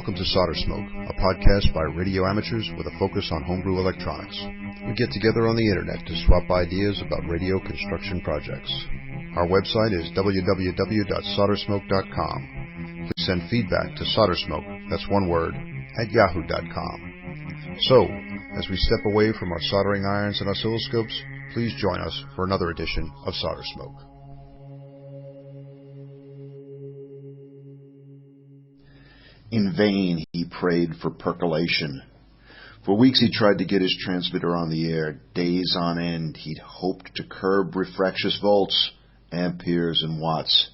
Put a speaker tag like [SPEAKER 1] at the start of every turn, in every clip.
[SPEAKER 1] Welcome to SolderSmoke, a podcast by radio amateurs with a focus on homebrew electronics. We get together on the internet to swap ideas about radio construction projects. Our website is www.soldersmoke.com. Please send feedback to SolderSmoke, that's one word, at yahoo.com. So, as we step away from our soldering irons and oscilloscopes, please join us for another edition of SolderSmoke.
[SPEAKER 2] In vain he prayed for percolation. For weeks he tried to get his transmitter on the air. Days on end he'd hoped to curb refractious volts, amperes and watts.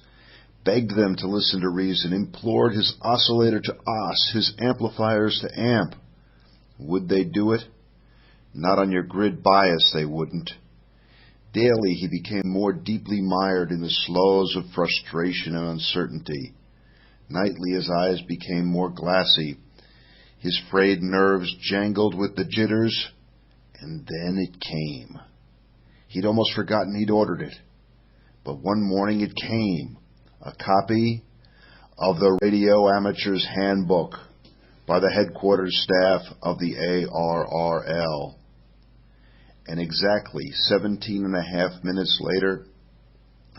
[SPEAKER 2] Begged them to listen to reason, implored his oscillator to os, his amplifiers to amp. Would they do it? Not on your grid bias they wouldn't. Daily he became more deeply mired in the slows of frustration and uncertainty. Nightly his eyes became more glassy. His frayed nerves jangled with the jitters, and then it came. He'd almost forgotten he'd ordered it. But one morning it came, a copy of the Radio Amateur's Handbook by the headquarters staff of the ARRL. And exactly 17.5 minutes later,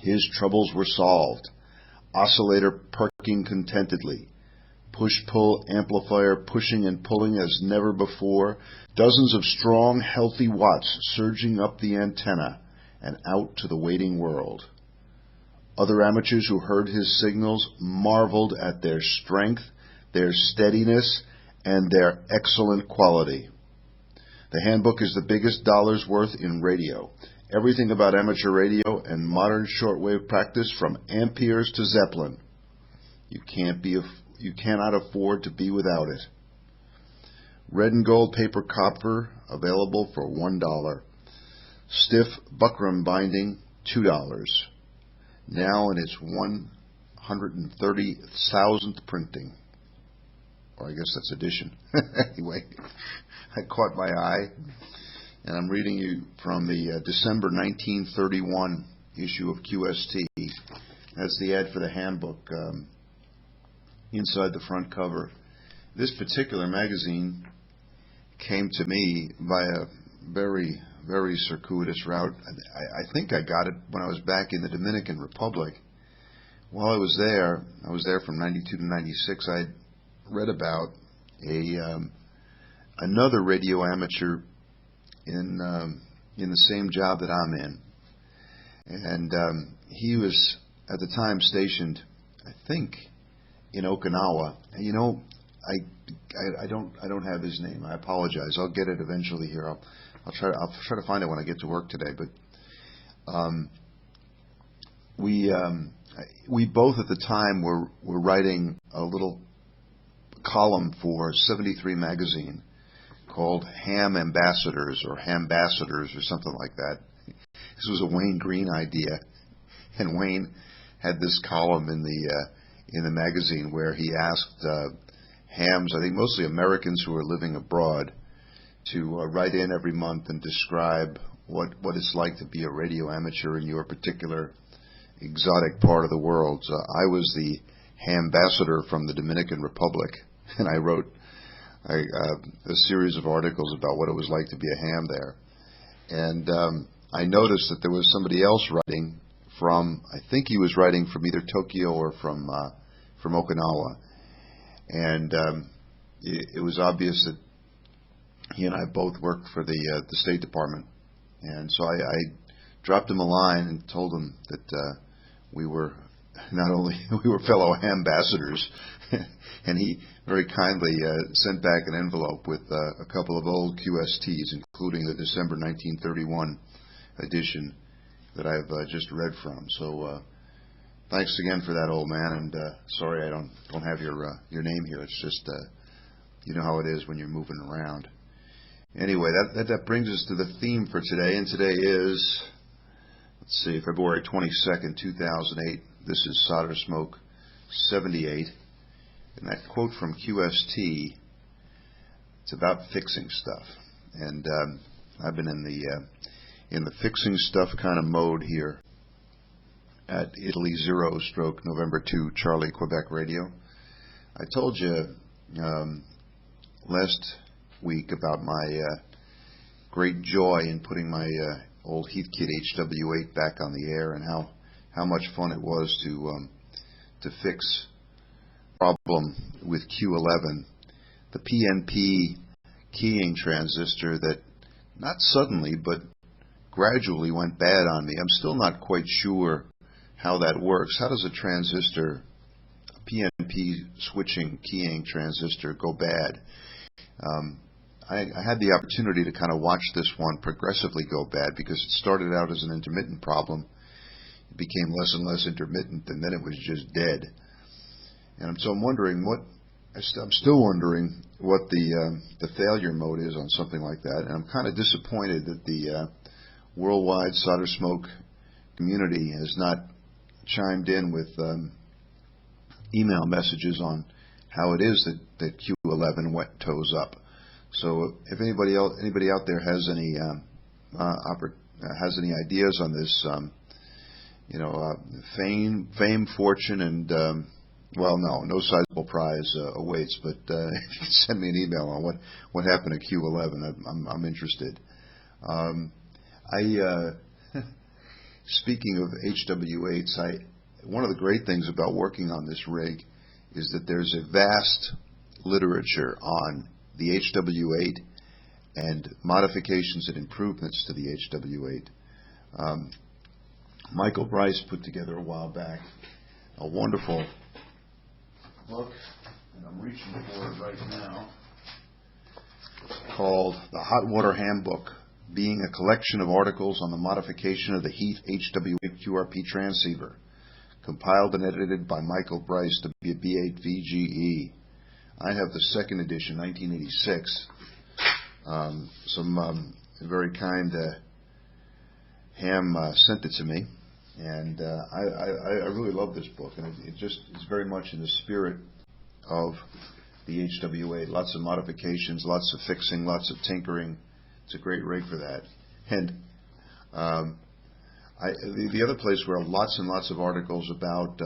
[SPEAKER 2] his troubles were solved. Oscillator perking contentedly, push-pull amplifier pushing and pulling as never before, dozens of strong, healthy watts surging up the antenna and out to the waiting world. Other amateurs who heard his signals marveled at their strength, their steadiness, and their excellent quality. The handbook is the biggest dollar's worth in radio. Everything about amateur radio and modern shortwave practice from amperes to Zeppelin. You cannot afford to be without it. Red and gold paper copper available for $1. Stiff buckram binding, $2. Now in its 130,000th printing. Or I guess that's edition. Anyway, I caught my eye. And I'm reading you from the December 1931 issue of QST. That's the ad for the handbook inside the front cover. This particular magazine came to me by a very, very circuitous route. I think I got it when I was back in the Dominican Republic. While I was there from 92 to 96, I read about another radio amateur in the same job that I'm in, and he was at the time stationed, I think, in Okinawa. And you know, I don't have his name. I apologize. I'll get it eventually here. I'll try to find it when I get to work today. But we both at the time were writing a little column for 73 magazine called Ham Ambassadors or Hambassadors or something like that. This was a Wayne Green idea, and Wayne had this column in the magazine where he asked hams, I think mostly Americans who are living abroad, to write in every month and describe what it's like to be a radio amateur in your particular exotic part of the world. So I was the Hambassador from the Dominican Republic, and I wrote a series of articles about what it was like to be a ham there. And I noticed that there was somebody else writing from, I think he was writing from either Tokyo or from Okinawa. And it was obvious that he and I both worked for the State Department. And so I dropped him a line and told him that we were fellow ambassadors, and he very kindly sent back an envelope with a couple of old QSTs, including the December 1931 edition that I've just read from. So thanks again for that, old man, and sorry I don't have your name here. It's just you know how it is when you're moving around. Anyway, that brings us to the theme for today, and today is, let's see, February 22nd, 2008. This is SolderSmoke 78, and that quote from QST, it's about fixing stuff. And I've been in the fixing stuff kind of mode here at Italy 0 / November 2 Charlie Quebec Radio. I told you last week about my great joy in putting my old Heathkit HW-8 back on the air, and how much fun it was to fix problem with Q11, the PNP keying transistor that not suddenly but gradually went bad on me. I'm still not quite sure how that works. How does a transistor, a PNP switching keying transistor, go bad? I had the opportunity to kind of watch this one progressively go bad because it started out as an intermittent problem. It became less and less intermittent, and then it was just dead. And so I'm wondering I'm still wondering what the failure mode is on something like that. And I'm kind of disappointed that the worldwide SolderSmoke community has not chimed in with email messages on how it is that Q11 wet toes up. So if anybody out there has any ideas on this, fame, fortune, and no sizable prize awaits. But if you can send me an email on what happened to Q11, I'm interested. Speaking of HW-8s, one of the great things about working on this rig is that there's a vast literature on the HW-8 and modifications and improvements to the HW-8. Michael Bryce put together a while back a wonderful book, and I'm reaching for it right now, called the Hot Water Handbook, being a collection of articles on the modification of the Heath HW-8 QRP transceiver, compiled and edited by Michael Bryce, W7ZOI. I have the second edition, 1986. Some very kind ham sent it to me, and I really love this book, and it's very much in the spirit of the HW-8. Lots of modifications, lots of fixing, lots of tinkering. It's a great rig for that. And the other place where lots and lots of articles about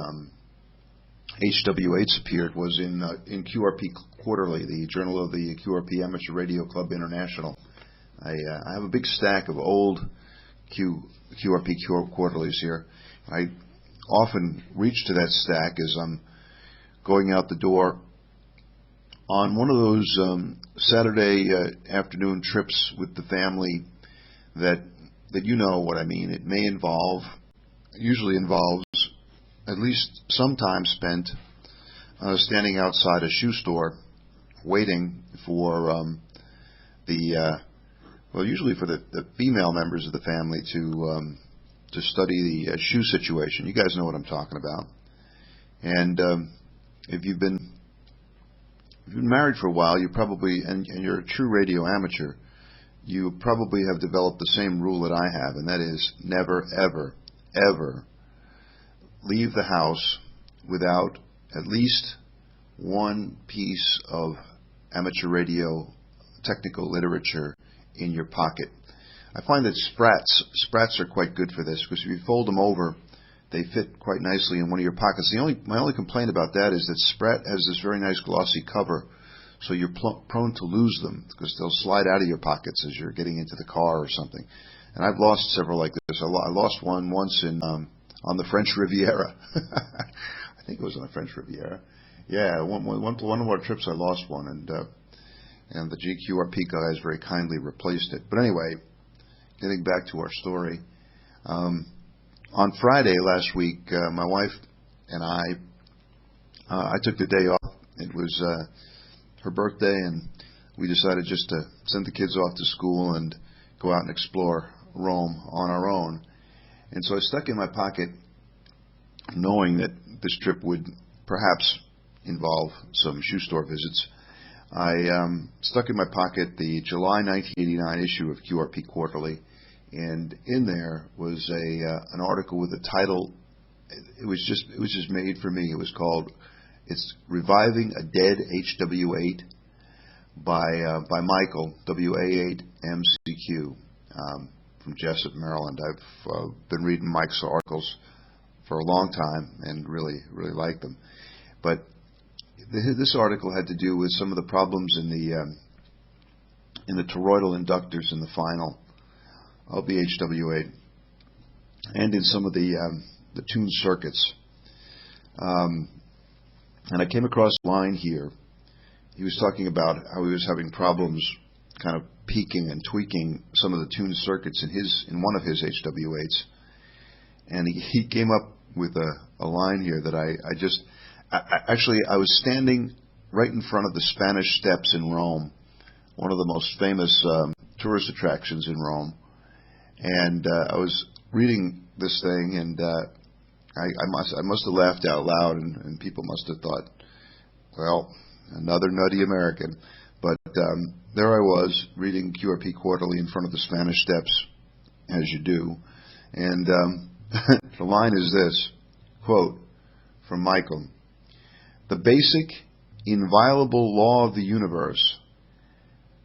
[SPEAKER 2] HW-8s appeared was in QRP Quarterly, the Journal of the QRP Amateur Radio Club International. I have a big stack of old QRP Quarterlies here. I often reach to that stack as I'm going out the door on one of those Saturday afternoon trips with the family that you know what I mean. It usually involves at least some time spent standing outside a shoe store waiting for usually for the female members of the family to study the shoe situation. You guys know what I'm talking about. And if you've been married for a while, you probably, and you're a true radio amateur, you probably have developed the same rule that I have, and that is never, ever, ever leave the house without at least one piece of amateur radio technical literature in your pocket. I find that sprats are quite good for this, because if you fold them over, they fit quite nicely in one of your pockets. My only complaint about that is that Sprat has this very nice glossy cover, so you're prone to lose them, because they'll slide out of your pockets as you're getting into the car or something. And I've lost several like this. I lost one once on the French Riviera. I think it was on the French Riviera. Yeah, one of our trips I lost one, and the GQRP guys very kindly replaced it. But anyway, getting back to our story. On Friday last week, my wife and I took the day off. It was her birthday, and we decided just to send the kids off to school and go out and explore Rome on our own. And so I stuck in my pocket, knowing that this trip would perhaps involve some shoe store visits. I stuck in my pocket the July 1989 issue of QRP Quarterly, and in there was an article with a title. It was just made for me. It was called "It's Reviving a Dead HW-8" by Michael W8 MCQ from Jessup, Maryland. I've been reading Mike's articles for a long time and really like them. But this article had to do with some of the problems in the toroidal inductors in the final of the HW-8, and in some of the tuned circuits. And I came across a line here. He was talking about how he was having problems kind of peaking and tweaking some of the tuned circuits in one of his HW-8s. And he came up with a line here that I was standing right in front of the Spanish Steps in Rome, one of the most famous tourist attractions in Rome. And I was reading this thing, and I must have laughed out loud, and people must have thought, well, another nutty American. But there I was, reading QRP Quarterly in front of the Spanish Steps, as you do. And the line is this, quote, from Michael: "The basic, inviolable law of the universe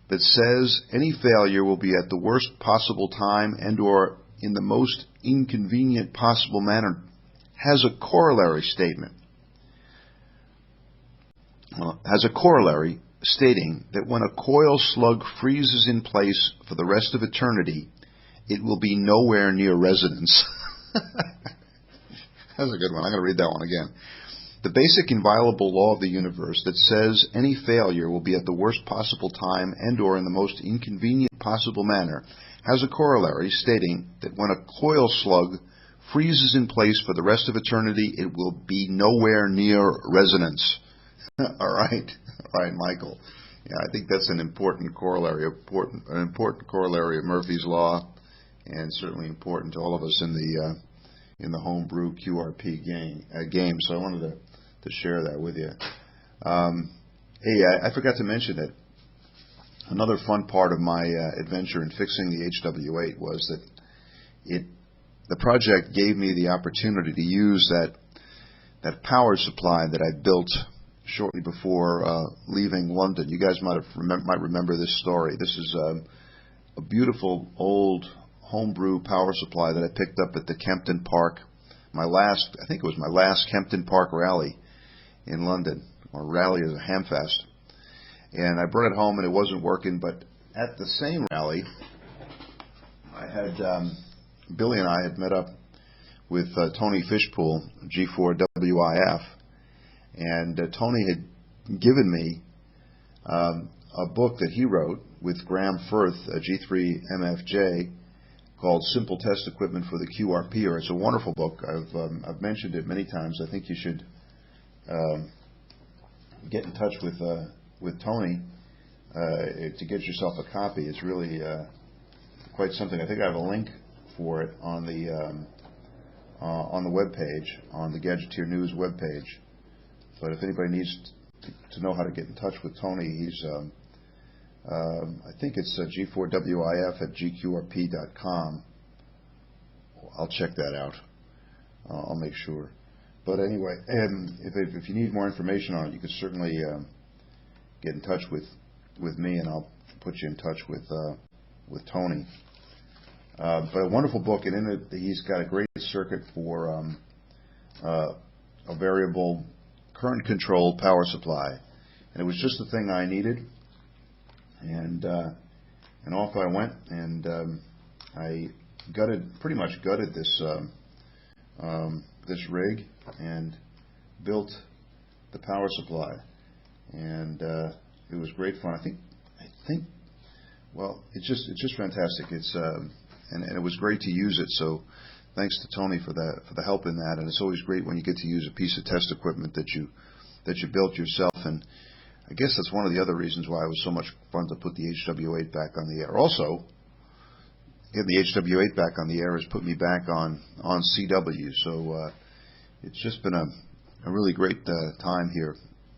[SPEAKER 2] that says any failure will be at the worst possible time and or in the most inconvenient possible manner has a corollary statement. Has a corollary stating that when a coil slug freezes in place for the rest of eternity, it will be nowhere near resonance." That's a good one. I'm going to read that one again. "The basic inviolable law of the universe that says any failure will be at the worst possible time and or in the most inconvenient possible manner has a corollary stating that when a coil slug freezes in place for the rest of eternity, it will be nowhere near resonance." All right, Michael. Yeah, I think that's an important corollary, an important corollary of Murphy's Law, and certainly important to all of us in the homebrew QRP game. So I wanted to share that with you. Hey, I forgot to mention that another fun part of my adventure in fixing the HW-8 was that the project gave me the opportunity to use that power supply that I built shortly before leaving London. You guys might remember this story. This is a beautiful old homebrew power supply that I picked up at the Kempton Park, I think it was my last Kempton Park rally in London, or rally as a Hamfest. And I brought it home and it wasn't working, but at the same rally, Billy and I had met up with Tony Fishpool, G4WIF, and Tony had given me a book that he wrote with Graham Firth, a G3MFJ, called Simple Test Equipment for the QRPer. It's a wonderful book. I've mentioned it many times. I think you should get in touch with Tony to get yourself a copy. It's really quite something. I think I have a link for it on the web page, on the Gadgeteer News web page. But if anybody needs to know how to get in touch with Tony, he's I think it's G4WIF at GQRP.com. I'll check that out. I'll make sure. But anyway, if you need more information on it, you could certainly get in touch with me, and I'll put you in touch with Tony. But a wonderful book, and in it he's got a great circuit for a variable current controlled power supply, and it was just the thing I needed. And off I went, and I pretty much gutted this rig and built the power supply, and it was great fun. I think well, it's just fantastic. It's and it was great to use it. So thanks to Tony for the help in that. And it's always great when you get to use a piece of test equipment that you built yourself. And I guess that's one of the other reasons why it was so much fun to put the HW-8 back on the air. Also, getting the HW-8 back on the air has put me back on CW. So it's just been a really great time here.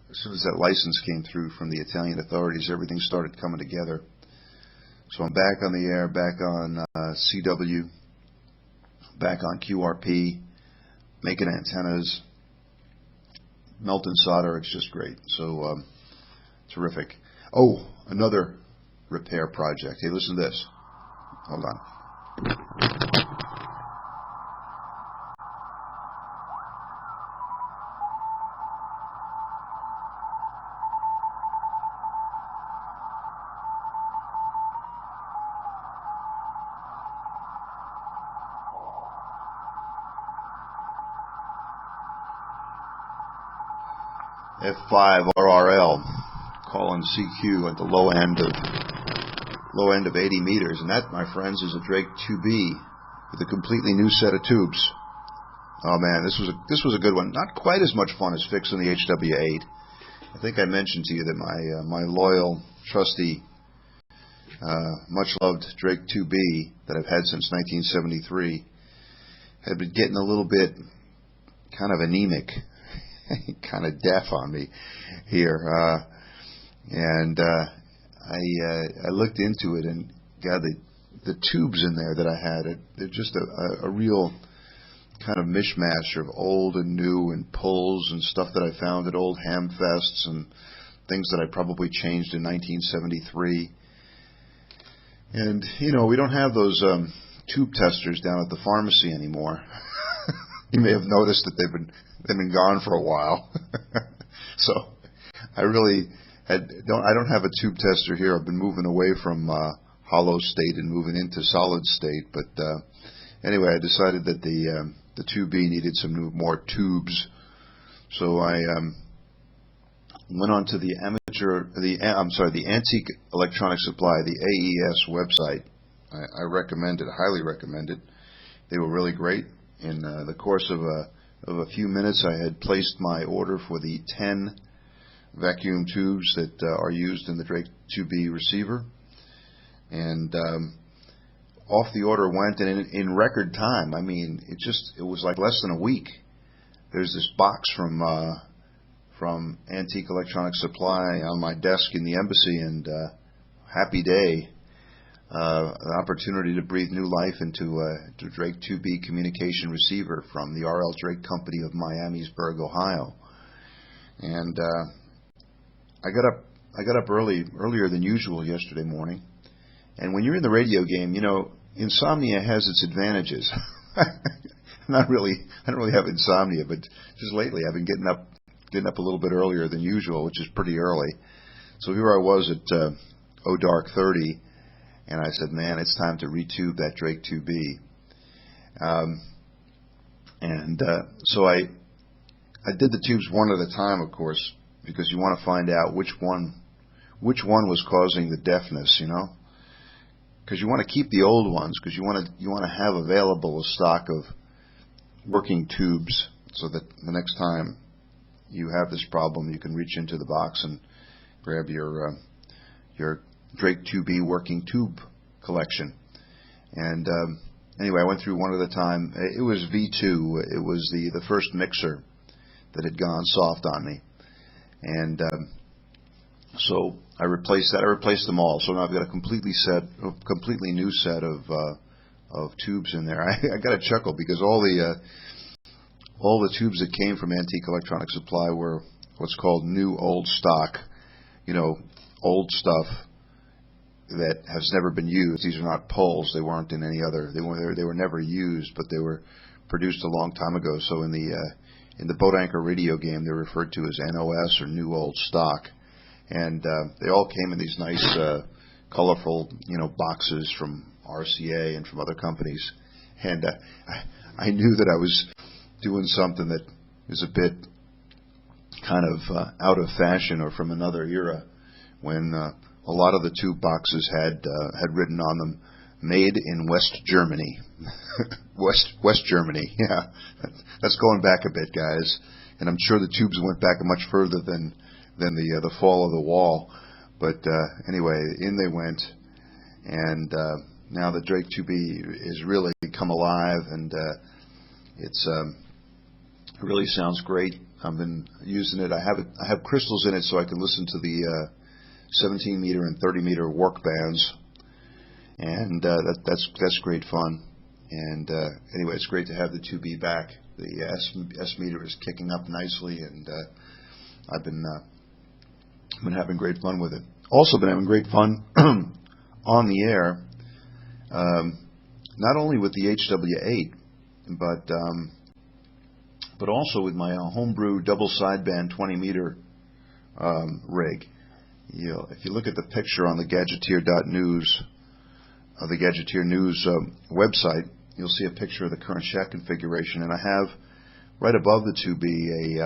[SPEAKER 2] As soon as that license came through from the Italian authorities, everything started coming together. So I'm back on the air, back on CW, back on QRP, making antennas, melting solder. It's just great. So terrific. Oh, another repair project. Hey, listen to this. Hold on. F5RRL, calling CQ at the low end of 80 meters, and that, my friends, is a Drake 2B with a completely new set of tubes. Oh man, this was a good one. Not quite as much fun as fixing the HW-8. I think I mentioned to you that my loyal, trusty, much-loved Drake 2B that I've had since 1973 had been getting a little bit kind of anemic, kind of deaf on me here, and I looked into it, and God, the tubes in there that I had, they're just a real kind of mishmash of old and new and pulls and stuff that I found at old ham fests and things that I probably changed in 1973. And, you know, we don't have those tube testers down at the pharmacy anymore. You may have noticed that they've been gone for a while. So I really I don't have a tube tester here. I've been moving away from hollow state and moving into solid state. But anyway, I decided that the 2B needed some more tubes. So I went on to the Antique Electronic Supply, the AES website. I recommend it, highly recommend it. They were really great. In the course of a few minutes, I had placed my order for the 10 vacuum tubes that are used in the Drake 2B receiver, and off the order went, and in record time. I mean, it was like less than a week. There's this box from Antique Electronic Supply on my desk in the embassy, and happy day. An opportunity to breathe new life into Drake 2B communication receiver from the R.L. Drake Company of Miamisburg, Ohio. And I got up earlier than usual yesterday morning. And when you're in the radio game, you know, insomnia has its advantages. I don't really have insomnia, but just lately I've been getting up a little bit earlier than usual, which is pretty early. So here I was at dark 30. And I said, man, it's time to retube that Drake 2B. So I did the tubes one at a time, of course, because you want to find out which one was causing the deafness, you know? Because you want to keep the old ones, because you want to have available a stock of working tubes, so that the next time you have this problem, you can reach into the box and grab your Drake 2B working tube collection. And anyway, I went through one at a time. It was V2. It was the first mixer that had gone soft on me. And so I replaced that. I replaced them all. So now I've got a completely new set of tubes in there. I got a chuckle because all the tubes that came from Antique Electronic Supply were what's called new old stock. You know, old stuff that has never been used. These are not pulls. They weren't in any other. They were never used, but they were produced a long time ago. So in the boat anchor radio game, they're referred to as NOS or new old stock, and they all came in these nice, colorful, boxes from RCA and from other companies. And I knew that I was doing something that is a bit kind of out of fashion or from another era, when a lot of the tube boxes had written on them, "Made in West Germany." West Germany, yeah. That's going back a bit, guys. And I'm sure the tubes went back much further than the fall of the wall. But anyway, in they went. And now the Drake 2B is really come alive, and it really sounds great. I've been using it. I have crystals in it so I can listen to the 17 meter and 30 meter work bands, and that's great fun. And anyway, it's great to have the 2B back. The S meter is kicking up nicely, and I've been having great fun with it. Also been having great fun on the air, not only with the HW-8, but also with my homebrew double sideband 20 meter rig. If you look at the picture on the Gadgeteer.news, the Gadgeteer News website, you'll see a picture of the current shack configuration, and I have right above the 2B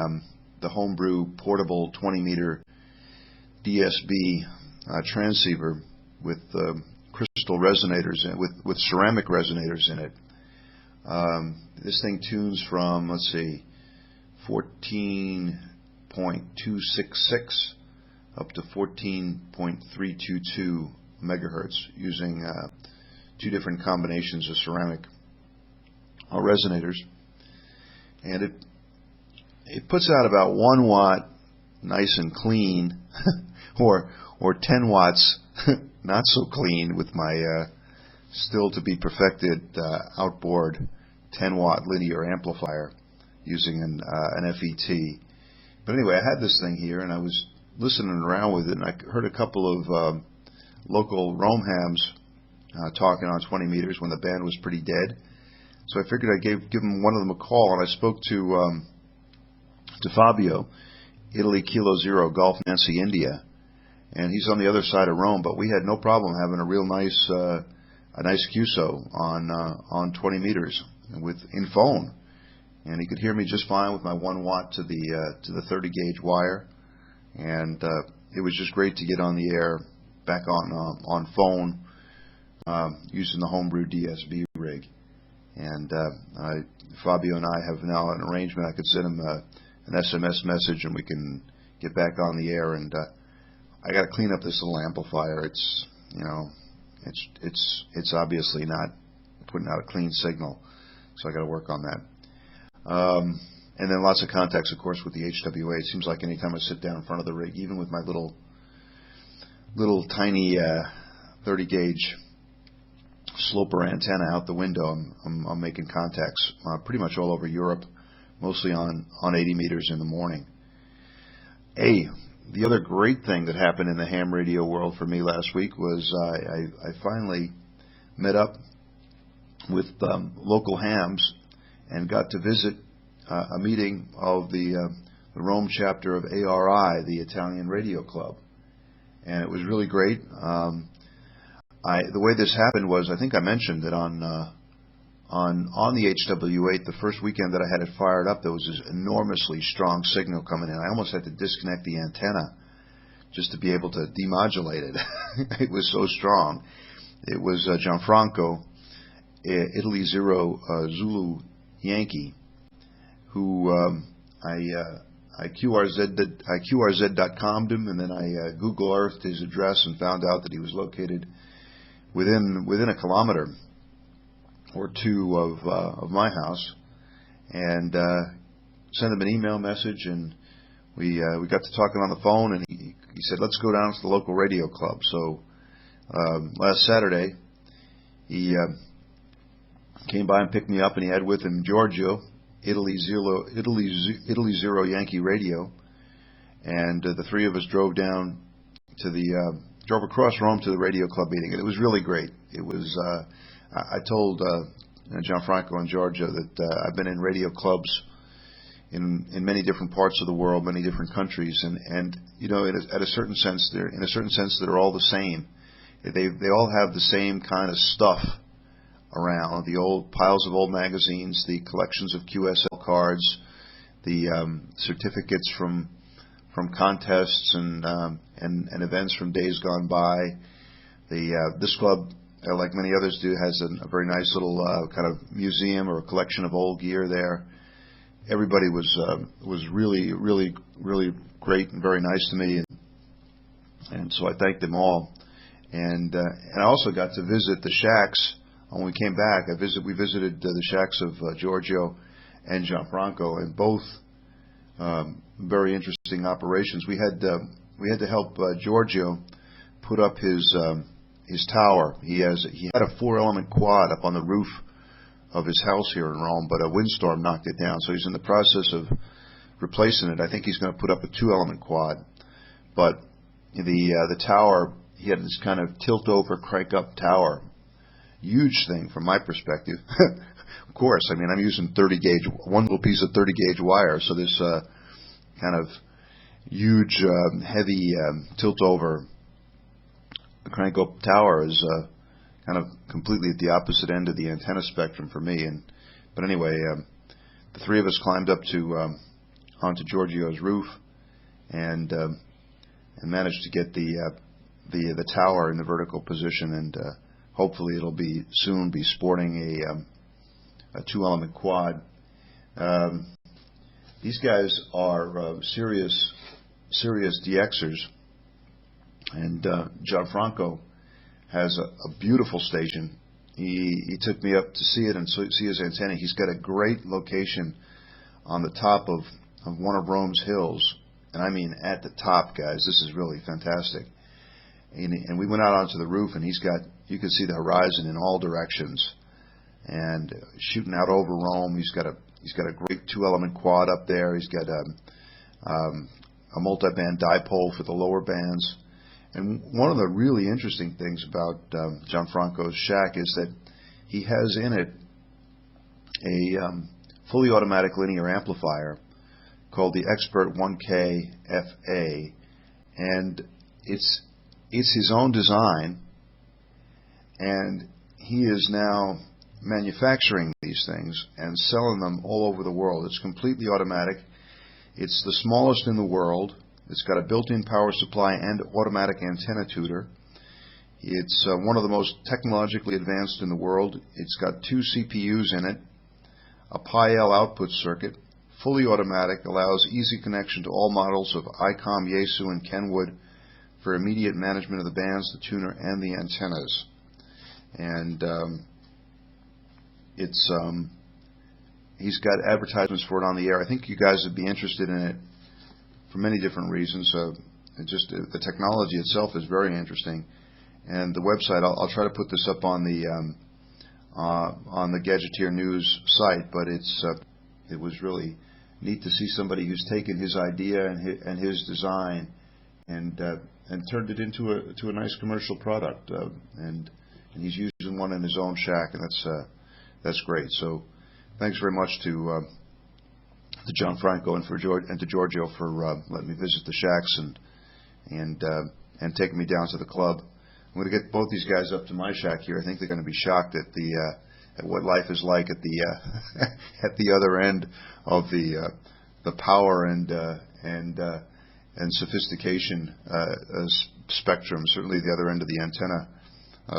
[SPEAKER 2] the homebrew portable 20-meter DSB transceiver with crystal resonators, with ceramic resonators in it. This thing tunes from, let's see, 14.266 up to 14.322 megahertz using two different combinations of ceramic resonators, and it puts out about 1 watt nice and clean, or 10 watts not so clean with my still to be perfected outboard 10 watt linear amplifier using an FET. But anyway, I had this thing here and I was listening around with it, and I heard a couple of local Rome hams talking on 20 meters when the band was pretty dead. So I figured I'd give them one of them a call, and I spoke to Fabio, Italy Kilo Zero, Golf Nancy, India, and he's on the other side of Rome. But we had no problem having a real nice QSO on 20 meters in phone, and he could hear me just fine with my 1 watt to the 30 gauge wire, and it was just great to get on the air back on phone using the homebrew DSB rig. And Fabio and I have now an arrangement. I could send him an SMS message, and we can get back on the air. And I got to clean up this little amplifier. It's obviously not putting out a clean signal, so I got to work on that. And then lots of contacts, of course, with the HW-8. It seems like anytime I sit down in front of the rig, even with my little tiny 30 gauge sloper antenna out the window, I'm making contacts pretty much all over Europe, mostly on 80 meters in the morning. The other great thing that happened in the ham radio world for me last week was I finally met up with local hams and got to visit a meeting of the Rome chapter of ARI, the Italian Radio Club, and it was really great. The way this happened was, I think I mentioned that on the HW-8, the first weekend that I had it fired up, there was this enormously strong signal coming in. I almost had to disconnect the antenna just to be able to demodulate it. It was so strong. It was Gianfranco, Italy Zero Zulu Yankee, who I QRZ.com'd him, and then I Google Earthed his address and found out that he was located within a kilometer or two of my house, and sent him an email message, and we got to talking on the phone, and he said, let's go down to the local radio club. So last Saturday he came by and picked me up, and he had with him Giorgio, Italy Zero Yankee Radio, and the three of us drove down to drove across Rome to the radio club meeting, and it was really great. It was I told Gianfranco and Giorgio that I've been in radio clubs in many different parts of the world, many different countries, and you know, in a certain sense they're all the same. They all have the same kind of stuff around: the old piles of old magazines, the collections of QSL cards, the certificates from contests and events from days gone by. This club, like many others do, has a very nice little kind of museum or a collection of old gear there. Everybody was really, really, really great and very nice to me, and so I thanked them all. And I also got to visit the shacks. When we came back, we visited the shacks of Giorgio and Gianfranco, and both very interesting operations. We had to help Giorgio put up his tower. He had a 4-element quad up on the roof of his house here in Rome, but a windstorm knocked it down. So he's in the process of replacing it. I think he's going to put up a 2-element quad. But the tower, he had this kind of tilt-over, crank-up tower. Huge thing from my perspective. Of course, I mean, I'm using 30 gauge, one little piece of 30 gauge wire, so this kind of huge, heavy tilt-over crank-up tower is kind of completely at the opposite end of the antenna spectrum for me. But anyway, the three of us climbed up to onto Giorgio's roof, and managed to get the tower in the vertical position, and hopefully it'll soon be sporting a 2-element quad. These guys are serious DXers, and Gianfranco has a beautiful station. He took me up to see it and see his antenna. He's got a great location on the top of one of Rome's hills, and I mean at the top, guys. This is really fantastic. And we went out onto the roof, and you can see the horizon in all directions, and shooting out over Rome. He's got a great 2-element quad up there. He's got a multi-band dipole for the lower bands. And one of the really interesting things about Gianfranco's shack is that he has in it a fully automatic linear amplifier called the Expert 1K FA, and it's his own design, and he is now manufacturing these things and selling them all over the world. It's completely automatic. It's the smallest in the world. It's got a built-in power supply and automatic antenna tutor. It's one of the most technologically advanced in the world. It's got 2 CPUs in it, a Pi-L output circuit, fully automatic, allows easy connection to all models of ICOM, Yaesu, and Kenwood for immediate management of the bands, the tuner, and the antennas. And he's got advertisements for it on the air. I think you guys would be interested in it for many different reasons. The technology itself is very interesting, and the website. I'll try to put this up on the Gadgeteer News site. But it was really neat to see somebody who's taken his idea and his design and turned it into a nice commercial product. And he's using one in his own shack, and that's great. So thanks very much to Gianfranco and to Giorgio for letting me visit the shacks and taking me down to the club. I'm going to get both these guys up to my shack here. I think they're going to be shocked at what life is like at the at the other end of the power and sophistication spectrum. Certainly the other end of the antenna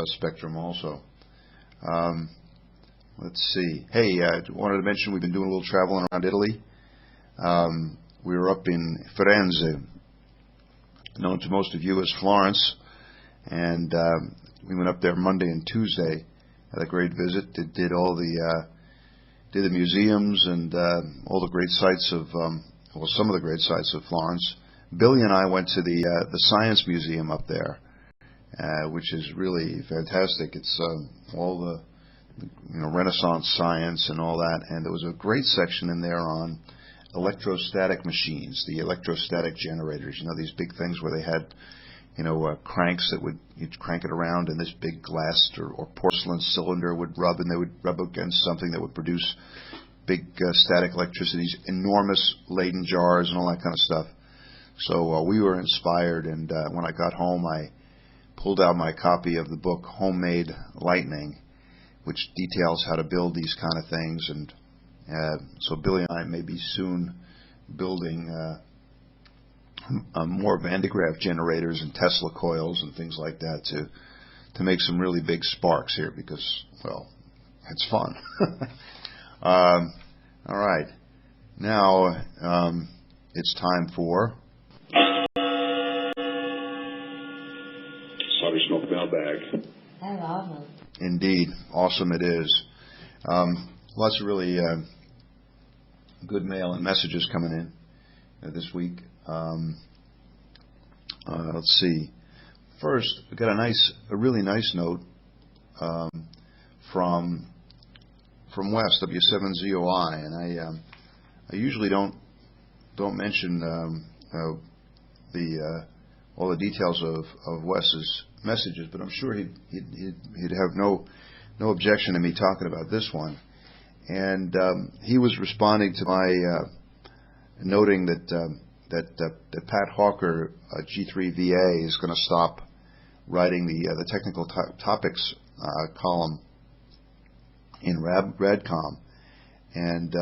[SPEAKER 2] spectrum also. Let's see. Hey, I wanted to mention we've been doing a little traveling around Italy. We were up in Firenze, known to most of you as Florence, and we went up there Monday and Tuesday. Had a great visit. Did the museums and all the great sites of some of the great sites of Florence. Billy and I went to the Science Museum up there, which is really fantastic. It's all the Renaissance science and all that, and there was a great section in there on electrostatic machines, the electrostatic generators. These big things where they had cranks that you'd crank it around, and this big glass or porcelain cylinder would rub, and they would rub against something that would produce big static electricity, these enormous Leyden jars and all that kind of stuff. So we were inspired, and when I got home, I pulled out my copy of the book Homemade Lightning, which details how to build these kind of things. And so Billy and I may be soon building more Van de Graaff generators and Tesla coils and things like that to make some really big sparks here, because, well, it's fun. All right. Now it's time for SolderSmoke Mailbag.
[SPEAKER 3] I love them.
[SPEAKER 2] Indeed. Awesome it is. Lots of really good mail and messages coming in this week. Let's see. First, we got a really nice note from Wes, W7ZOI, and I usually don't mention all the details of Wes's messages, but I'm sure he'd have no objection to me talking about this one. And he was responding to my noting that Pat Hawker, G3VA, is going to stop writing the technical topics column in Radcom, and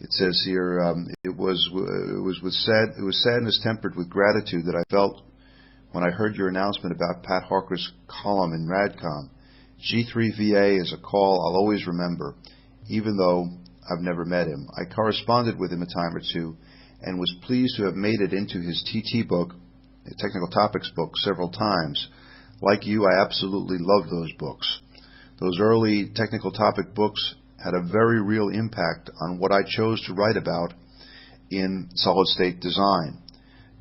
[SPEAKER 2] it says here it it was with sadness tempered with gratitude that I felt when I heard your announcement about Pat Harker's column in Radcom. G3VA is a call I'll always remember, even though I've never met him. I corresponded with him a time or two and was pleased to have made it into his TT book, the Technical Topics book, several times. Like you, I absolutely loved those books. Those early technical topic books had a very real impact on what I chose to write about in solid-state design.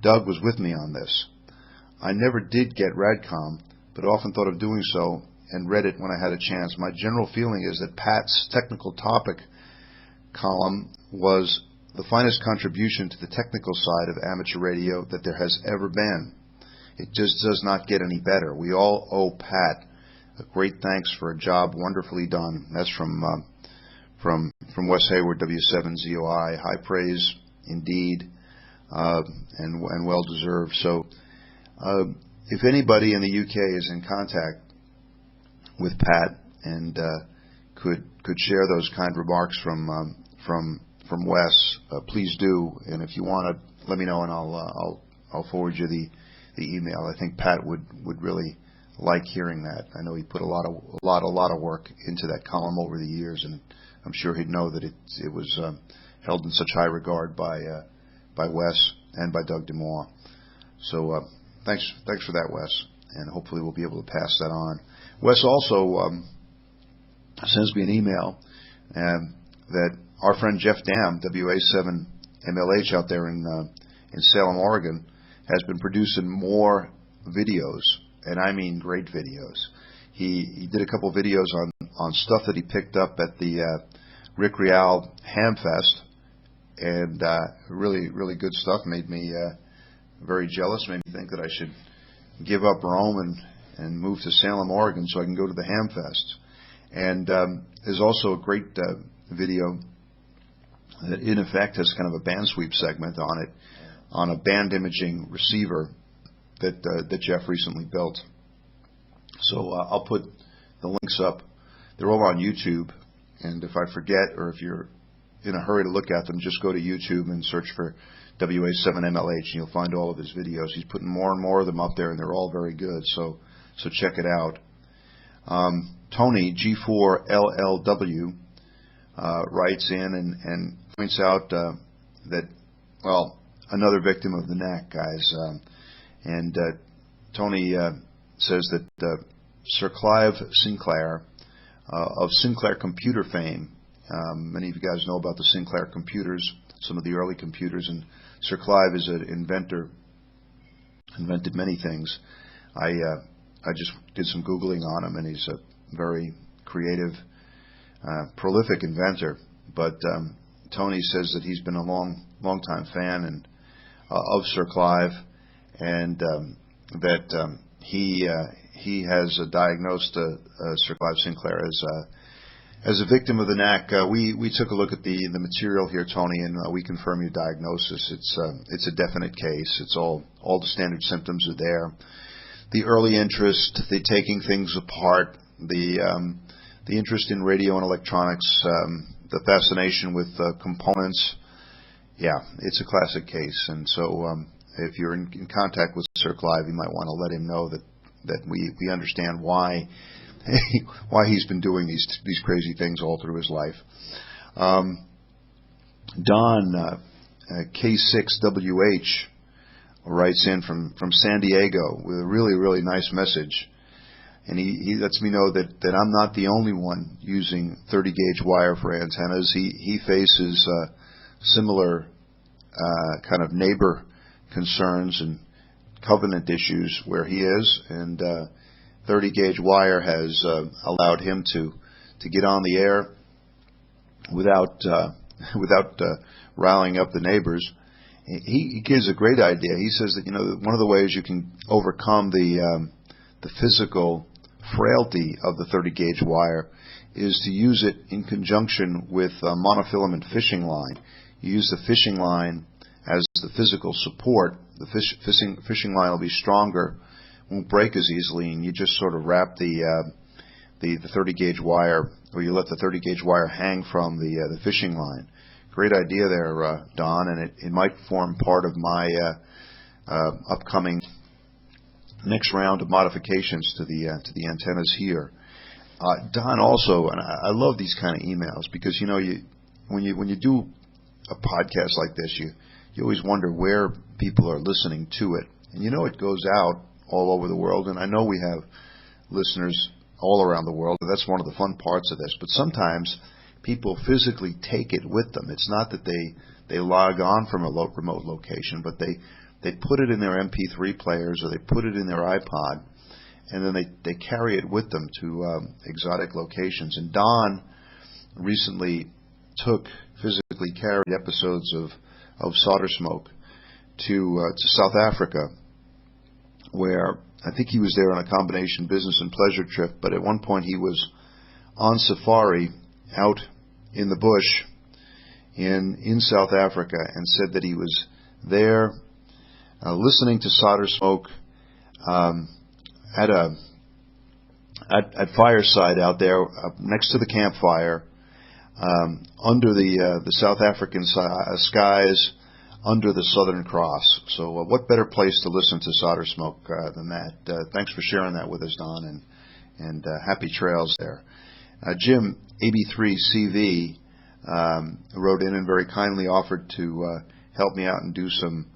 [SPEAKER 2] Doug was with me on this. I never did get Radcom, but often thought of doing so and read it when I had a chance. My general feeling is that Pat's technical topic column was the finest contribution to the technical side of amateur radio that there has ever been. It just does not get any better. We all owe Pat a great thanks for a job wonderfully done. That's from Wes Hayward, W7ZOI. High praise indeed, and well deserved. So, if anybody in the UK is in contact with Pat and could share those kind remarks from Wes, please do. And if you want to, let me know, and I'll forward you the email. I think Pat would really like hearing that. I know he put a lot of work into that column over the years, and I'm sure he'd know that it was held in such high regard by Wes and by Doug DeMoore. So thanks for that, Wes, and hopefully we'll be able to pass that on. Wes also sends me an email that our friend Jeff Dam, WA7MLH out there in Salem, Oregon, has been producing more videos, and I mean great videos. He did a couple videos on stuff that he picked up at the Rick Rial Hamfest, and really, really good stuff. Made me very jealous, made me think that I should give up Rome and move to Salem, Oregon so I can go to the Hamfest. And there's also a great video that in effect has kind of a band sweep segment on it, on a band imaging receiver that Jeff recently built. So I'll put the links up. They're all on YouTube, and if I forget or if you're in a hurry to look at them, just go to YouTube and search for WA7MLH, and you'll find all of his videos. He's putting more and more of them up there, and they're all very good, so check it out. Tony, G4LLW, writes in and points out that, well, another victim of the neck, guys. And Tony says that Sir Clive Sinclair of Sinclair computer fame, many of you guys know about the Sinclair computers, some of the early computers, and Sir Clive is an inventor, invented many things. I just did some Googling on him, and he's a very creative, prolific inventor. But Tony says that he's been a long-time fan of Sir Clive, and that he has diagnosed Sir Clive Sinclair as a victim of the knack. We took a look at the material here, Tony, and we confirm your diagnosis. It's a definite case. It's all the standard symptoms are there. The early interest, the taking things apart, the interest in radio and electronics, the fascination with components. Yeah, it's a classic case. And so if you're in contact with Sir Clive, you might want to let him know that we understand why he's been doing these crazy things all through his life. Don, K6WH, writes in from San Diego with a really, really nice message. And he lets me know that I'm not the only one using 30-gauge wire for antennas. He faces similar kind of neighbor concerns and covenant issues where he is, and 30-gauge wire has allowed him to get on the air without riling up the neighbors. He gives a great idea. He says that one of the ways you can overcome the physical frailty of the 30-gauge wire is to use it in conjunction with a mono-filament fishing line. You use the fishing line as the physical support. The fishing line will be stronger, won't break as easily, and you just sort of wrap the 30-gauge wire, or you let the 30-gauge wire hang from the fishing line. Great idea there, Don, and it might form part of my upcoming next round of modifications to the antennas here. Don, also, and I love these kind of emails because when you do a podcast like this, you always wonder where people are listening to it, and it goes out all over the world, and I know we have listeners all around the world. That's one of the fun parts of this. But sometimes people physically take it with them. It's not that they log on from a remote location, but they put it in their MP3 players or they put it in their iPod, and then they carry it with them to exotic locations. And Don recently physically carried episodes of SolderSmoke to South Africa, where I think he was there on a combination business and pleasure trip, but at one point he was on safari out in the bush in South Africa and said that he was there listening to SolderSmoke at fireside out there next to the campfire under the South African skies under the Southern Cross. So what better place to listen to SolderSmoke than that? Thanks for sharing that with us, Don, and happy trails there. Jim, AB3CV, wrote in and very kindly offered to help me out and do some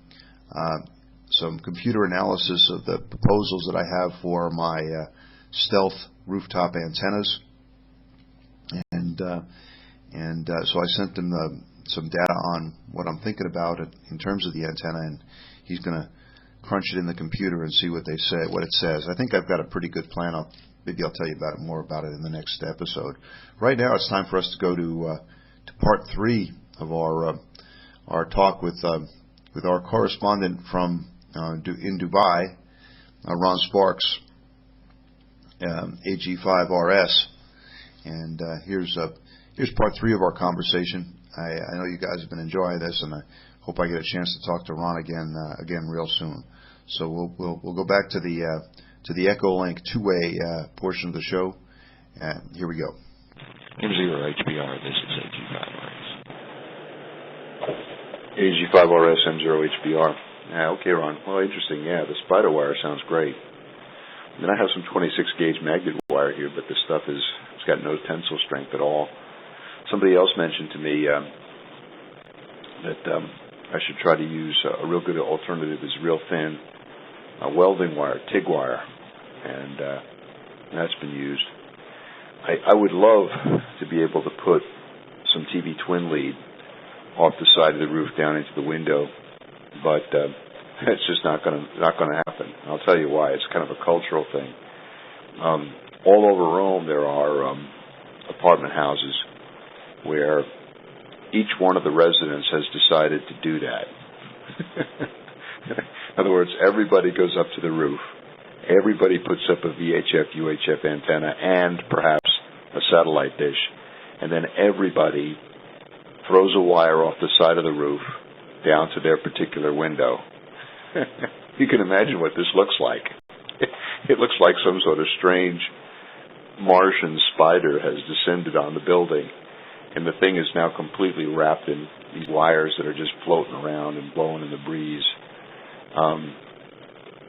[SPEAKER 2] computer analysis of the proposals that I have for my stealth rooftop antennas. And so I sent him some data on what I'm thinking about in terms of the antenna, and he's going to crunch it in the computer and see what it says. I think I've got a pretty good plan. Maybe I'll tell you more about it in the next episode. Right now, it's time for us to go to part 3 of our talk with our correspondent from in Dubai, Ron Sparks, AG5RS, and here's part 3 of our conversation. I know you guys have been enjoying this, and I hope I get a chance to talk to Ron again real soon. So we'll go back to the Echo-Link two-way portion of the show. Here we go.
[SPEAKER 3] M0 HBR. This is AG5RS.
[SPEAKER 2] AG5RS M0 HBR. Okay, Ron. Well, interesting. Yeah, the spider wire sounds great. I mean, I have some 26 gauge magnet wire here, but this stuff it's got no tensile strength at all. Somebody else mentioned to me that I should try to use a real good alternative is real thin welding wire, TIG wire, and that's been used. I would love to be able to put some TV twin lead off the side of the roof down into the window, but it's just not going to happen. I'll tell you why. It's kind of a cultural thing. All over Rome there are apartment houses where each one of the residents has decided to do that. In other words, everybody goes up to the roof, everybody puts up a VHF, UHF antenna, and perhaps a satellite dish, and then everybody throws a wire off the side of the roof down to their particular window. You can imagine what this looks like. It looks like some sort of strange Martian spider has descended on the building, and the thing is now completely wrapped in these wires that are just floating around and blowing in the breeze.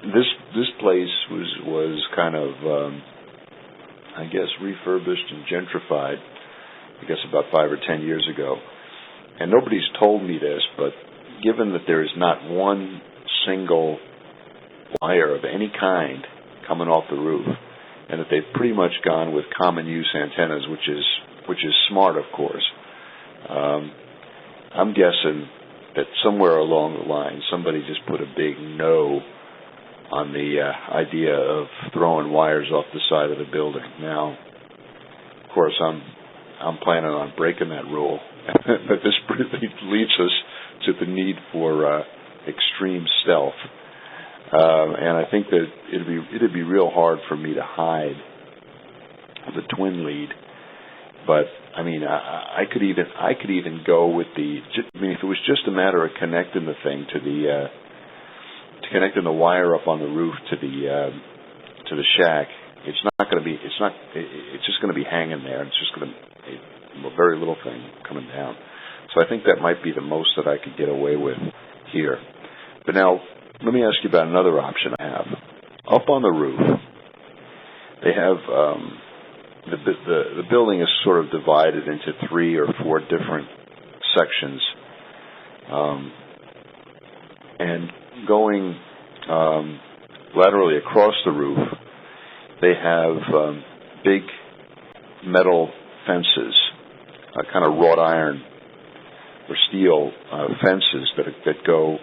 [SPEAKER 2] This place was kind of, I guess, refurbished and gentrified, I guess about 5 or 10 years ago. And nobody's told me this, but given that there is not one single wire of any kind coming off the roof, and that they've pretty much gone with common use antennas, which is smart, of course. I'm guessing that somewhere along the line, somebody just put a big no on the idea of throwing wires off the side of the building. Now, of course, I'm planning on breaking that rule, but this leads us to the need for extreme stealth. And I think that it'd be real hard for me to hide the twin lead. But I mean, I could even go with if it was just a matter of connecting the thing connecting the wire up on the roof to the shack. It's just going to be hanging there. It's just going to be a very little thing coming down.
[SPEAKER 4] So I think that might be the most that I could get away with here. But now, let me ask you about another option I have. Up on the roof, they have the building is sort of divided into 3 or 4 different sections, and going laterally across the roof, they have big metal fences, kind of wrought iron or steel fences that go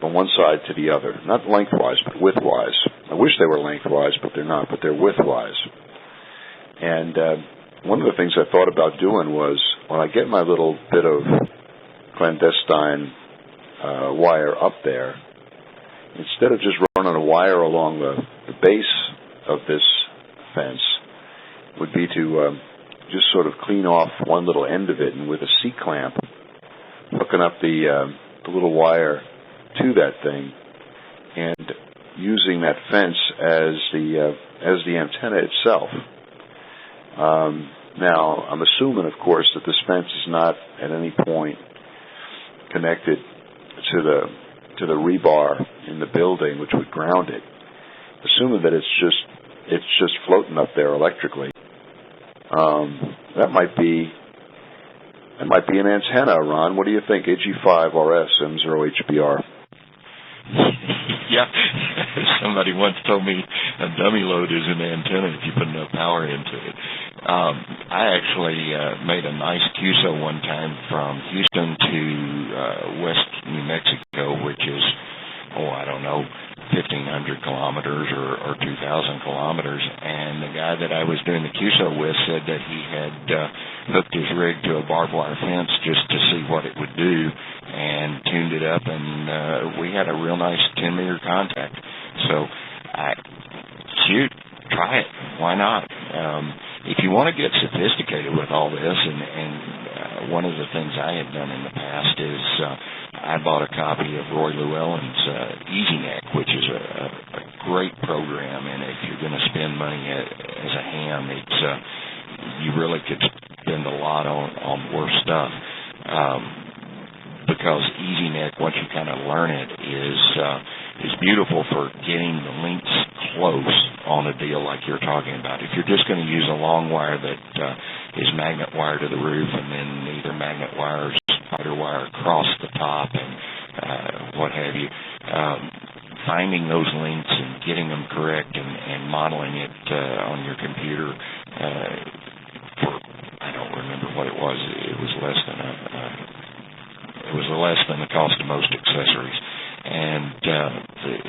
[SPEAKER 4] from one side to the other, not lengthwise, but widthwise. I wish they were lengthwise, but they're not, but they're widthwise. And one of the things I thought about doing was, when I get my little bit of clandestine wire up there, instead of just running a wire along the base of this fence, would be to just sort of clean off one little end of it, and with a C-clamp, hooking up the little wire to that thing, and using that fence as the antenna itself. Now, I'm assuming, of course, that this fence is not at any point connected to the rebar in the building, which would ground it. Assuming that it's just floating up there electrically. That might be an antenna, Ron. What do you think? AG5RS M0HBR.
[SPEAKER 3] Yeah, somebody once told me a dummy load is an antenna if you put enough power into it. I actually made a nice QSO one time from Houston to West New Mexico, which is, 1,500 kilometers or 2,000 kilometers. And the guy that I was doing the QSO with said that he had hooked his rig to a barbed wire fence just to see what it would do, and tuned it up, and we had a real nice 10-meter contact. So, try it. Why not? If you want to get sophisticated with all this, and one of the things I had done in the past is I bought a copy of Roy Llewellyn's EasyNet, which is a great program, and if you're going to spend money as a ham, it's you really could spend a lot on worse stuff. Because EasyNet, once you kind of learn it, is beautiful for getting the links close on a deal like you're talking about. If you're just going to use a long wire that is magnet wire to the roof, and then either magnet wire or spider wire across the top, and what have you, finding those links and getting them correct and modeling it on your computer for, I don't remember what it was. It was less than the cost of most accessories, and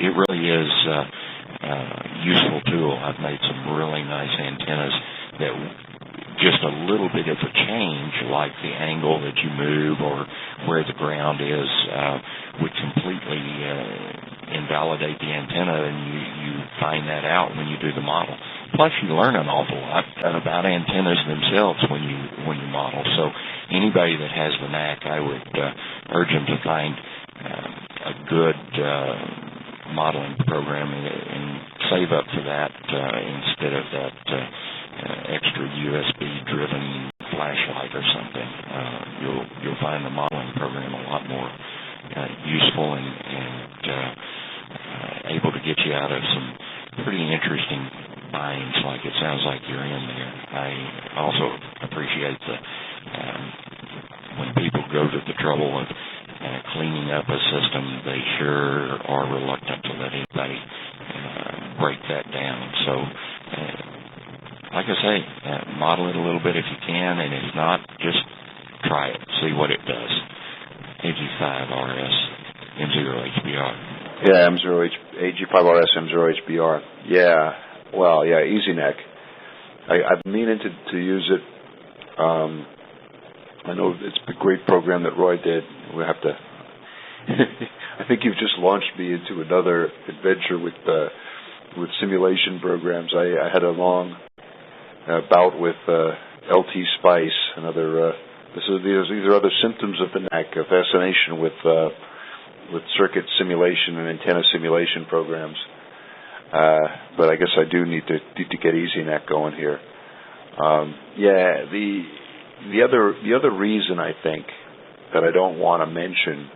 [SPEAKER 3] it really is a useful tool. I've made some really nice antennas that just a little bit of a change, like the angle that you move or where the ground is, would completely invalidate the antenna, and you find that out when you do the model. Plus, you learn an awful lot about antennas themselves when you model. So anybody that has the knack, I would urge them to find a good modeling program and save up for that instead of that extra USB-driven flashlight or something. You'll find the modeling program a lot more useful and able to get you out of some pretty interesting binds, like it sounds like you're in there. I also appreciate when people go to the trouble of cleaning up a system, they sure are reluctant to let anybody break that down. So, like I say, model it a little bit if you can, and if not, just try it, see what it does. AG5RS M0HBR.
[SPEAKER 4] Yeah, AG5RS M0HBR. Yeah, well, yeah, EasyNet. I've been meaning to use it. I know it's a great program that Roy did. We have to. I think you've just launched me into another adventure with simulation programs. I had a long bout with LT Spice. These are other symptoms of the knack, a fascination with circuit simulation and antenna simulation programs. But I guess I do need to get EasyNet going here. the other reason I think that I don't want to mention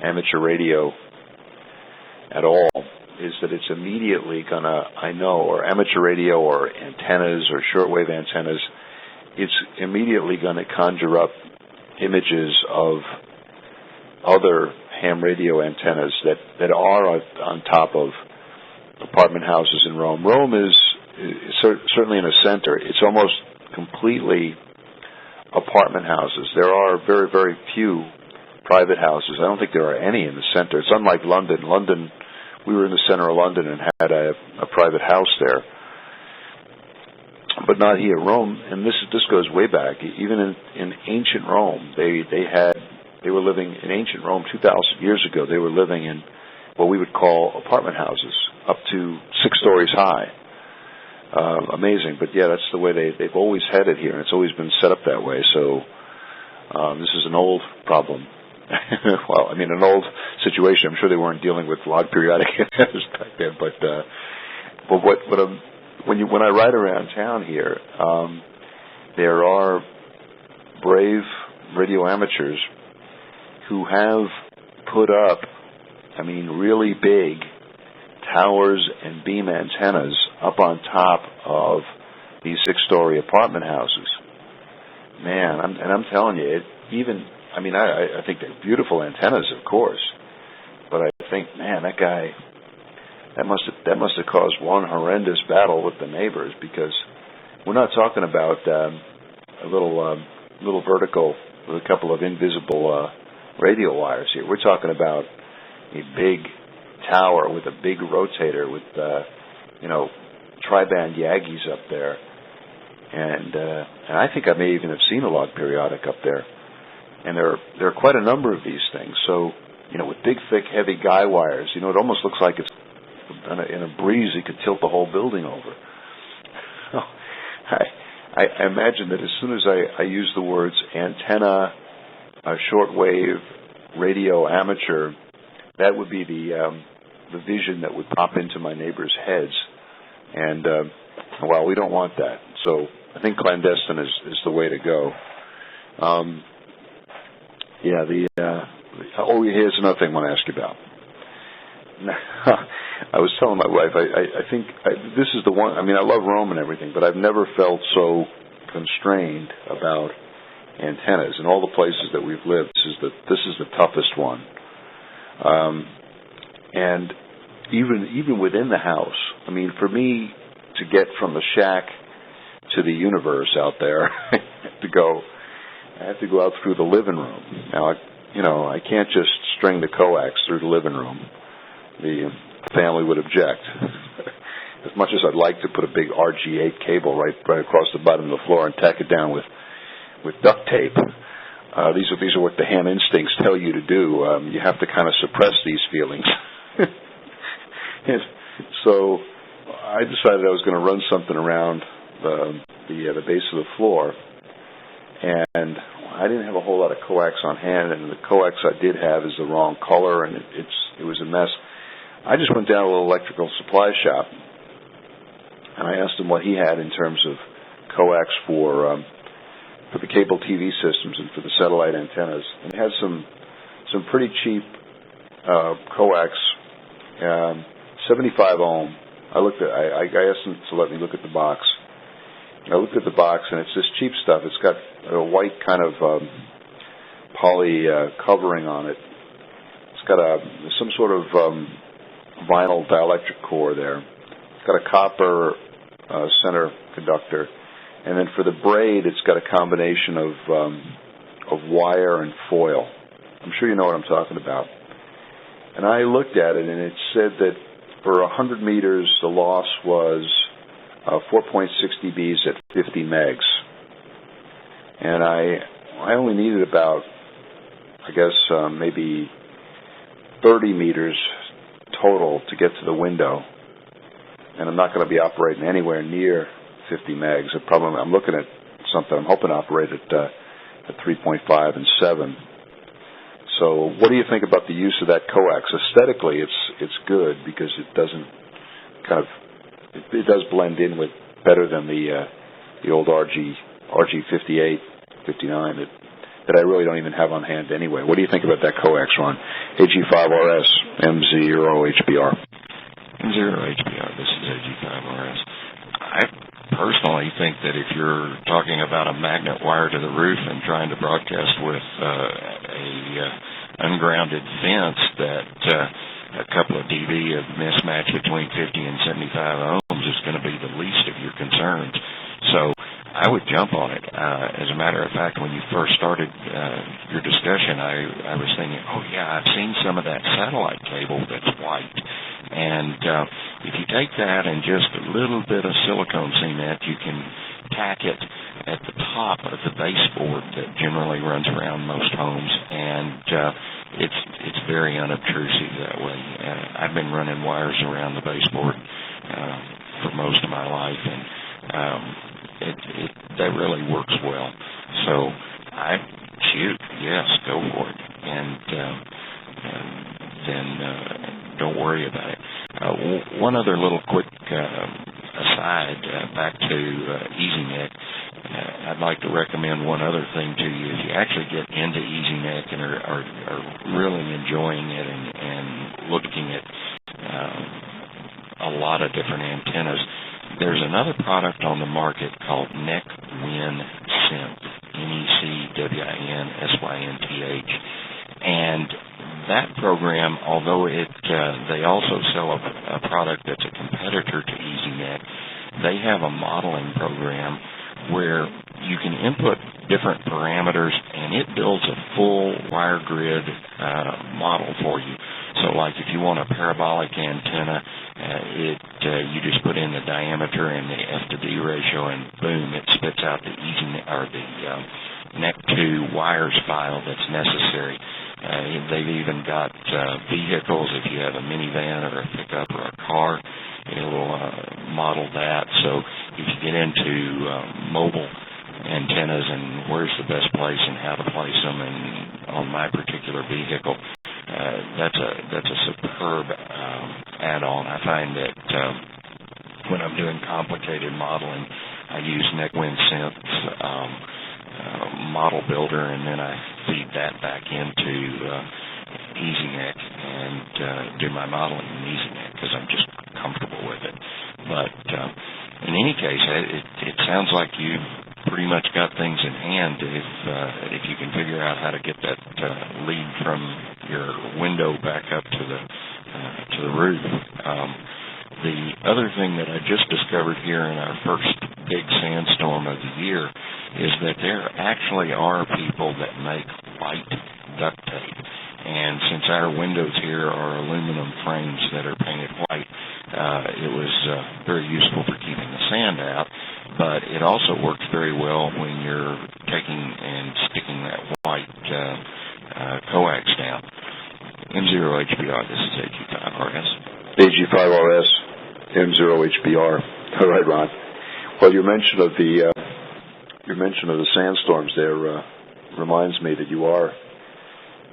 [SPEAKER 4] amateur radio at all is that it's immediately or amateur radio or antennas or shortwave antennas, it's immediately going to conjure up images of other ham radio antennas that are on top of apartment houses in Rome. Rome is certainly in the center. It's almost completely apartment houses. There are very, very few private houses. I don't think there are any in the center. It's unlike London. London, we were in the center of London and had a private house there, but not here. Rome, and this goes way back. Even in ancient Rome, they were living in ancient Rome 2,000 years ago. They were living in what we would call apartment houses, up to 6 stories high. Amazing, but yeah, that's the way they've always had it here, and it's always been set up that way. So this is an old problem. Well, I mean, an old situation. I'm sure they weren't dealing with log periodic antennas back then, but when I ride around town here, there are brave radio amateurs who have put up, I mean, really big towers and beam antennas up on top of these 6-story apartment houses. Man, I'm telling you, I think they're beautiful antennas, of course, but I think, man, that guy, that must have caused one horrendous battle with the neighbors, because we're not talking about a little vertical with a couple of invisible radio wires here. We're talking about a big tower with a big rotator with tri-band Yagis up there, and I think I may even have seen a log periodic up there. And there are quite a number of these things. So, with big, thick, heavy guy wires, it almost looks like it's in a breeze. It could tilt the whole building over. I imagine that as soon as I use the words antenna, shortwave, radio, amateur, that would be the vision that would pop into my neighbors' heads. And well, we don't want that. So I think clandestine is the way to go. Here's another thing I want to ask you about. I was telling my wife, I think this is the one. I mean, I love Rome and everything, but I've never felt so constrained about antennas. In all the places that we've lived, this is the toughest one. And even within the house, I mean, for me to get from the shack to the universe out there, I have to go out through the living room. Now, I can't just string the coax through the living room. The family would object. As much as I'd like to put a big RG-8 cable right across the bottom of the floor and tack it down with duct tape, these are what the ham instincts tell you to do. You have to kind of suppress these feelings. And so I decided I was going to run something around the base of the floor. And I didn't have a whole lot of coax on hand, and the coax I did have is the wrong color, and it was a mess. I just went down to a little electrical supply shop, and I asked him what he had in terms of coax for the cable TV systems and for the satellite antennas. And he had some pretty cheap coax, 75 ohm. I asked him to let me look at the box. I looked at the box, and it's this cheap stuff. It's got a white kind of poly covering on it. It's got some sort of vinyl dielectric core there. It's got a copper center conductor, and then for the braid, it's got a combination of wire and foil. I'm sure you know what I'm talking about. And I looked at it, and it said that for 100 meters, the loss was 4.6 dBs at 50 megs. And I only needed about, I guess, maybe 30 meters total to get to the window. And I'm not going to be operating anywhere near 50 megs. I'm looking at something I'm hoping to operate at 3.5 and 7. So what do you think about the use of that coax? Aesthetically, it's good because it doesn't it does blend in with better than the old RG58 59 that I really don't even have on hand anyway. What do you think about that coax, Ron? AG5RS, M0HBR.
[SPEAKER 3] M0HBR, this is AG5RS. I personally think that if you're talking about a magnet wire to the roof and trying to broadcast with a ungrounded fence, that a couple of dB of mismatch between 50 and 75 ohms is going to be the least of your concerns. So I would jump on it. As a matter of fact, when you first started your discussion, I was thinking, oh yeah, I've seen some of that satellite cable that's white. And if you take that and just a little bit of silicone cement, you can tack it at the top of the baseboard that generally runs around most homes, and it's very unobtrusive that way. I've been running wires around the baseboard for most of my life, and that really works well. So yes, go for it, and then don't worry about it. One other little quick aside, back to EasyNet. I'd like to recommend one other thing to you. If you actually get into EasyNet and are really enjoying it and looking at a lot of different antennas, there's another product on the market called NECWIN Synth, NECWINSYNTH, and that program, although they also sell a product that's a competitor to EasyNet, they have a modeling program where you can input different parameters and it builds a full wire grid model for you. So like if you want a parabolic antenna, you just put in the diameter and the F to D ratio, and boom, it spits out the EasyNet or the NEC2 wires file that's necessary. They've even got vehicles. If you have a minivan or a pickup or a car, it'll model that. So if you get into mobile antennas and where's the best place and how to place them, and on my particular vehicle, that's a superb add-on. I find that when I'm doing complicated modeling, I use NECWIN Synth's model builder, and then I feed that back into EasyNet and do my modeling in EasyNet because I'm just comfortable with it. But in any case, it sounds like you've pretty much got things in hand if you can figure out how to get that lead from your window back up to the roof. The other thing that I just discovered here in our first big sandstorm of the year is that there actually are people that make white duct tape. And since our windows here are aluminum frames that are painted white, it was very useful for keeping the sand out. But it also works very well when you're taking and sticking that white coax down. M0HBR, this is AG5RS.
[SPEAKER 4] AG5RS, M0HBR. All right, Ron. Well, your mention of the sandstorms there reminds me that you are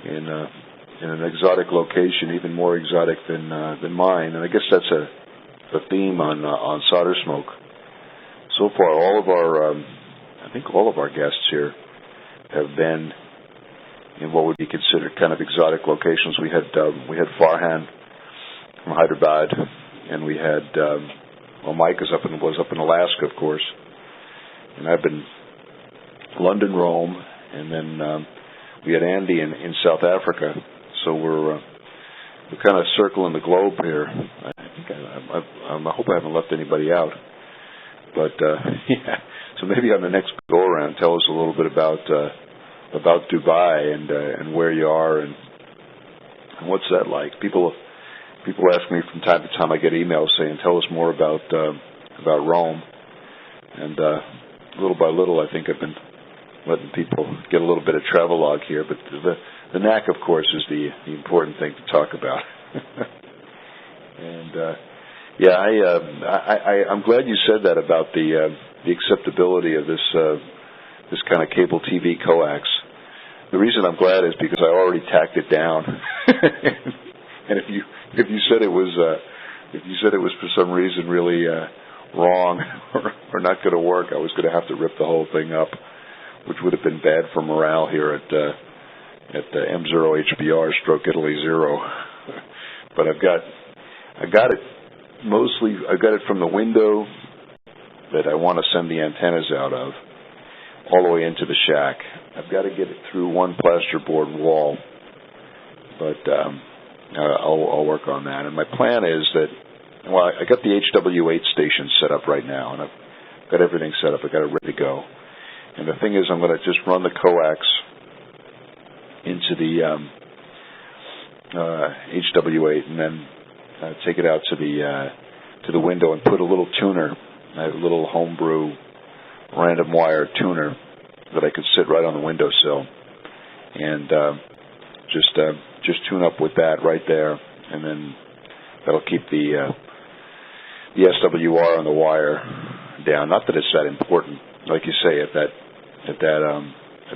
[SPEAKER 4] in an exotic location, even more exotic than mine, and I guess that's a theme on SolderSmoke. So far, all of our guests here have been in what would be considered kind of exotic locations. We had Farhan from Hyderabad, and we had Mike was up in Alaska, of course, and I've been London, Rome, and then we had Andy in South Africa. So we're kind of circling the globe here. I hope I haven't left anybody out. But yeah, so maybe on the next go around, tell us a little bit about Dubai and where you are and what's that like. People ask me from time to time. I get emails saying, "Tell us more about Rome." And little by little, I think I've been letting people get a little bit of travelogue here. But the knack, of course, is the important thing to talk about. And yeah, I'm glad you said that about the acceptability of this kind of cable TV coax. The reason I'm glad is because I already tacked it down. And if you said it was for some reason really wrong or not going to work, I was going to have to rip the whole thing up. which would have been bad for morale here at the M0HBR stroke Italy 0. But I got it mostly. I got it from the window that I want to send the antennas out of, all the way into the shack. I've got to get it through one plasterboard wall, but I'll work on that. And my plan is that, well, I got the HW-8 station set up right now, and I've got everything set up. I got it ready to go. And the thing is, I'm going to just run the coax into the HW-8, and then take it out to the window and put a little tuner. I have a little homebrew random wire tuner that I could sit right on the windowsill, and just tune up with that right there, and then that'll keep the SWR on the wire down. Not that it's that important, like you say, at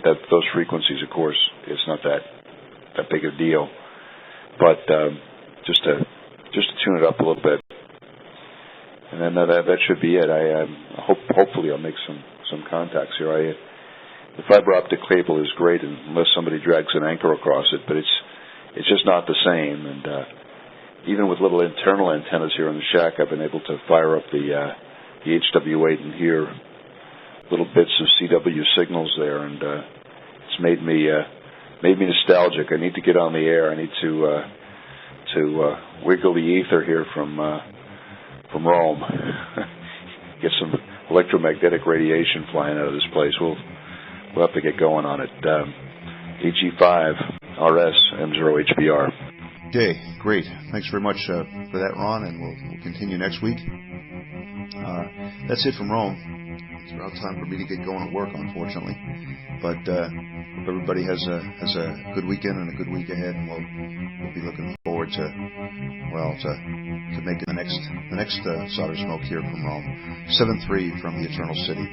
[SPEAKER 4] those frequencies. Of course, it's not that big a deal, but just to tune it up a little bit. And then that should be it. Hopefully I'll make some contacts here. The fiber optic cable is great unless somebody drags an anchor across it, but it's just not the same. And even with little internal antennas here in the shack, I've been able to fire up the HW-8 and hear little bits of CW signals there, and it's made me nostalgic. I need to get on the air. I need to wiggle the ether here from Rome. Get some electromagnetic radiation flying out of this place. We'll have to get going on it. AG5RS M0HBR.
[SPEAKER 2] Okay, great. Thanks very much for that, Ron, and we'll continue next week. That's it from Rome. It's about time for me to get going at work, unfortunately. But hope everybody has a good weekend and a good week ahead, and we'll be looking forward to making the next SolderSmoke here from Rome. 7-3 from the Eternal City.